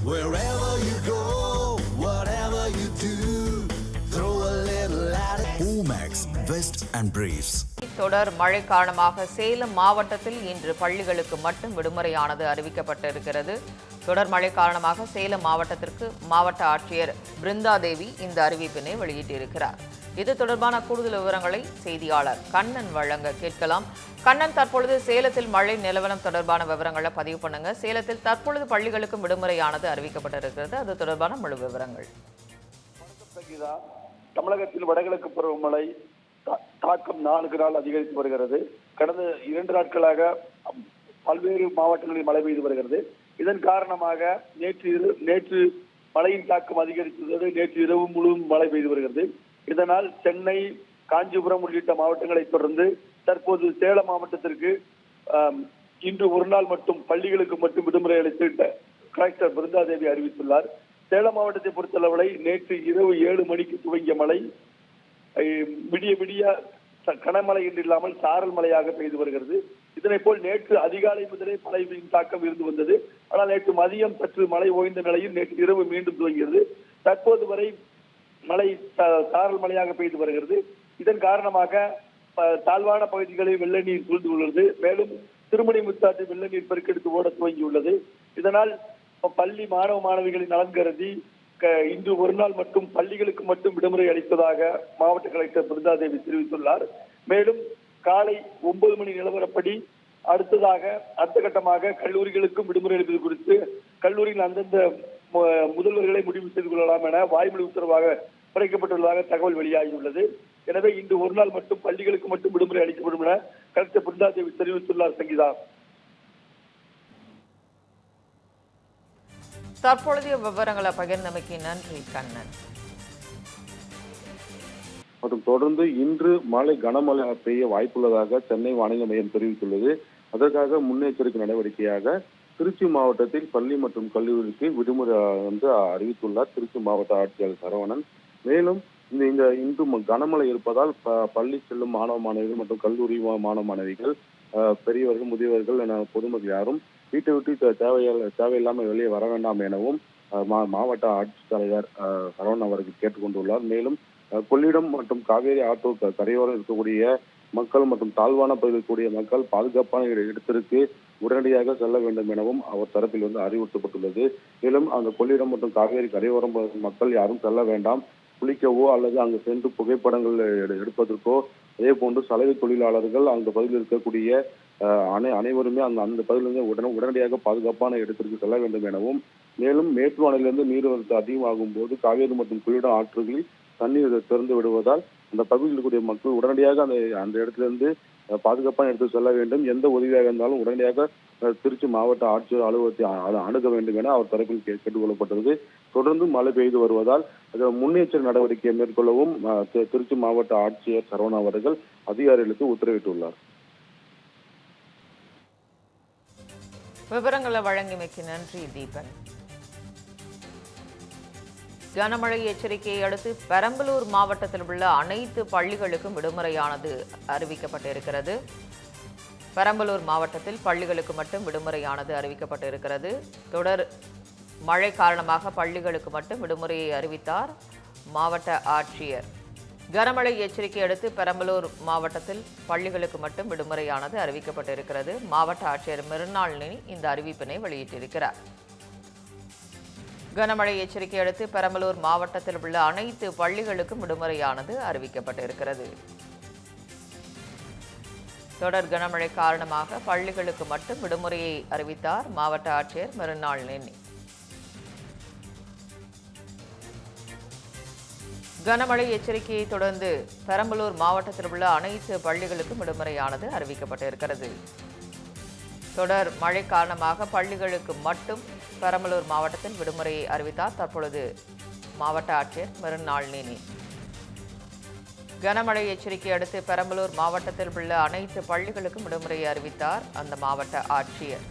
Wherever you go, whatever you do, throw a little at it. Omax, Vest and Briefs. தொடர் மழை காரணமாக சேலம் மாவட்டத்தில் இன்று பள்ளிகளுக்கு மட்டும் விடுமுறையானது அறிவிக்கப்பட்டிருக்கிறது. தொடர் மழை காரணமாக சேலம் மாவட்டத்திற்கு மாவட்ட ஆட்சியர் பிருந்தாதேவி இந்த அறிவிப்பினை வெளியிட்டிருக்கிறார். இது தொடர்பான கூடுதல் விவரங்களை செய்தியாளர் கண்ணன் வழங்க கேட்கலாம். கண்ணன், தற்பொழுது சேலத்தில் மழை நிலவரம் தொடர்பான விவரங்களை பதிவு பண்ணுங்க. சேலத்தில் தற்பொழுது பள்ளிகளுக்கும் விடுமுறையானது அறிவிக்கப்பட்டிருக்கிறது. அது தொடர்பான முழு விவரங்கள். தமிழகத்தில் வடகிழக்கு பருவமழை தாக்கம் நாளுக்கு நாள் அதிகரித்து வருகிறது. கடந்த 2 நாட்களாக பல்வேறு மாவட்டங்களில் மழை பெய்து வருகிறது. இதன் காரணமாக நேற்று மழையின் தாக்கம் அதிகரித்துள்ளது. நேற்று இரவு முழுவதும் மழை பெய்து வருகிறது. இதனால் சென்னை, காஞ்சிபுரம் உள்ளிட்ட மாவட்டங்களை தொடர்ந்து தற்போது சேலம் மாவட்டத்திற்கு இன்று ஒரு நாள் மட்டும் பள்ளிகளுக்கு மட்டும் விடுமுறை அளித்து கலெக்டர் பிருந்தாதேவி அறிவித்துள்ளார். சேலம் மாவட்டத்தை பொறுத்தளவரை நேற்று இரவு 7 மணிக்கு துவங்கிய மழை விடிய கனமழை என்று இல்லாமல் சாரல் மழையாக பெய்து வருகிறது. இதனை போல் நேற்று அதிகாலை முதலே மழையின் தாக்கம் இருந்து வந்தது. ஆனால் நேற்று மதியம் சற்று மழை ஓய்ந்த நிலையில் நேற்று இரவு மீண்டும் துவங்கியது. தற்போது வரை மழை சாரல் மழையாக பெய்து வருகிறது. இதன் காரணமாக தாழ்வான பகுதிகளில் வெள்ள நீர் சூழ்ந்து உள்ளது. மேலும் திருமணி முத்தாற்று வெள்ள நீர் பெருக்கெடுத்து ஓட துவங்கியுள்ளது. இதனால் பள்ளி மாணவ மாணவிகளின் நலன் கருதி இன்று ஒரு நாள் மட்டும் பள்ளிகளுக்கு மட்டும் விடுமுறை அளிப்பதாக மாவட்ட கலெக்டர் பிருந்தாதேவி தெரிவித்துள்ளார். மேலும் காலை 9 மணி நிலவரப்படி அடுத்த கட்டமாக கல்லூரிகளுக்கும் விடுமுறை அளிப்பது குறித்து கல்லூரியில் அந்தந்த முதல்வர்களை முடிவு செய்து கொள்ளலாம் என வாய்மொழி உத்தரவாக பிறப்பிக்கப்பட்டுள்ளதாக தகவல் வெளியாகியுள்ளது. எனவே இன்று ஒரு நாள் மட்டும் பள்ளிகளுக்கு மட்டும் விடுமுறை அளிக்கப்படும் என கலெக்டர் பிருந்தாதேவி தெரிவித்துள்ளார். சங்கீதா, தற்பொழுதைய விவரங்களை பகிர்ந்தமைக்கு நன்றி கண்ணன். மற்றும் தொடர்ந்து இன்று மாலை கனமழை பெய்ய வாய்ப்புள்ளதாக சென்னை வானிலை மையம் தெரிவித்துள்ளது. அதற்காக முன்னெச்சரிக்கை நடவடிக்கையாக திருச்சி மாவட்டத்தில் பள்ளி மற்றும் கல்லூரிக்கு விடுமுறை அறிவித்துள்ளார் திருச்சி மாவட்ட ஆட்சியாளர் சரவணன். மேலும் இன்று கனமழை இருப்பதால் பள்ளி செல்லும் மாணவ மாணவிகள் மற்றும் கல்லூரி மாணவ மாணவிகள், பெரியவர்கள், முதியவர்கள் என பொதுமக்கள் யாரும் வீட்டை விட்டு தேவையில்லாமல் வெளியே வர வேண்டாம் எனவும் மாவட்ட ஆட்சித்தலைவர் சரவணன் அவர்கள் கேட்டுக்கொண்டுள்ளார். மேலும் கொள்ளிடம் மற்றும் காவேரி ஆற்றோ கரையோரம் இருக்கக்கூடிய மக்கள் மற்றும் தாழ்வான பகுதியில் கூடிய மக்கள் பாதுகாப்பான இடத்திற்கு உடனடியாக செல்ல வேண்டும் எனவும் அவர் தரப்பில் அறிவுறுத்தப்பட்டுள்ளது. மேலும் அந்த கொள்ளிடம் மற்றும் காவேரி கரையோரம் மக்கள் யாரும் செல்ல வேண்டாம், குளிக்கவோ அல்லது அங்கு சென்று புகைப்படங்கள் எடுப்பதற்கோ, அதே போன்று சலவை தொழிலாளர்கள் அந்த பகுதியில் இருக்கக்கூடிய அனைவருமே அந்த பகுதியிலிருந்து உடனடியாக பாதுகாப்பான இடத்திற்கு செல்ல வேண்டும் எனவும், மேலும் மேட்டூர் அணையிலிருந்து நீர்வரத்து அதிகமாகும் போது காவேரி மற்றும் கொள்ளிடம் ஆற்றுகளில் தண்ணீர் திறந்து விடுவதால் அந்த பகுதியில் இருக்கக்கூடிய மக்கள் உடனடியாக அந்த இடத்திலிருந்து பாதுகாப்பான இடத்துக்கு செல்ல வேண்டும். எந்த உதவியாக இருந்தாலும் உடனடியாக திருச்சி மாவட்ட ஆட்சியர் அலுவலகத்தை அணுக வேண்டும் என அவர் தரப்பில் கேட்டுக்கொள்ளப்பட்டது. தொடர்ந்து மழை பெய்து வருவதால் முன்னெச்சரிக்கை நடவடிக்கையை மேற்கொள்ளவும் திருச்சி மாவட்ட ஆட்சியர் சரவணா அவர்கள் அதிகாரிகளுக்கு உத்தரவிட்டுள்ளார். விவரங்களை வழங்கியமைக்கு நன்றி தீபன். கனமழை எச்சரிக்கையை அடுத்து பெரம்பலூர் மாவட்டத்தில் உள்ள அனைத்து பள்ளிகளுக்கும் விடுமுறையானது அறிவிக்கப்பட்டிருக்கிறது. பெரம்பலூர் மாவட்டத்தில் பள்ளிகளுக்கு மட்டும் விடுமுறையானது அறிவிக்கப்பட்டிருக்கிறது. தொடர் மழை காரணமாக பள்ளிகளுக்கு மட்டும் விடுமுறையை அறிவித்தார் மாவட்ட ஆட்சியர். கனமழை எச்சரிக்கை அடுத்து பெரம்பலூர் மாவட்டத்தில் பள்ளிகளுக்கு மட்டும் விடுமுறையானது அறிவிக்கப்பட்டிருக்கிறது. மாவட்ட ஆட்சியர் மிருநாளினி இந்த அறிவிப்பினை வெளியிட்டிருக்கிறார். கனமழை எச்சரிக்கை அடுத்து பெரம்பலூர் மாவட்டத்தில் உள்ள அனைத்து பள்ளிகளுக்கும் விடுமுறையானது அறிவிக்கப்பட்டிருக்கிறது. தொடர் கனமழை காரணமாக பள்ளிகளுக்கு மட்டும் விடுமுறையை அறிவித்தார் மாவட்ட ஆட்சியர் மிருநாளினி. கனமழை எச்சரிக்கையை தொடர்ந்து பெரம்பலூர் மாவட்டத்தில் உள்ள அனைத்து பள்ளிகளுக்கும் விடுமுறையானது அறிவிக்கப்பட்டிருக்கிறது. தொடர் மழை காரணமாக பள்ளிகளுக்கு மட்டும் பெரம்பலூர் மாவட்டத்தில் விடுமுறையை அறிவித்தார் தற்பொழுது மாவட்ட ஆட்சியர் மிருநாளினி. கனமழை எச்சரிக்கை அடுத்து பெரம்பலூர் மாவட்டத்தில் உள்ள அனைத்து பள்ளிகளுக்கும் விடுமுறையை அறிவித்தார் அந்த மாவட்ட ஆட்சியர்.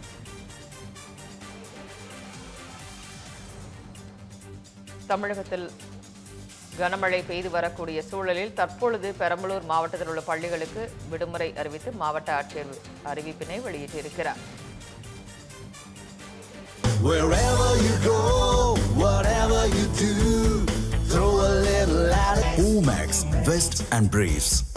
தமிழகத்தில் கனமழை பெய்து வரக்கூடிய சூழலில் தற்பொழுது பெரம்பலூர் மாவட்டத்தில் உள்ள பள்ளிகளுக்கு விடுமுறை அறிவித்து மாவட்ட ஆட்சியர் அறிவிப்பினை வெளியிட்டிருக்கிறார். Wherever you go, Omax, Vest and Briefs.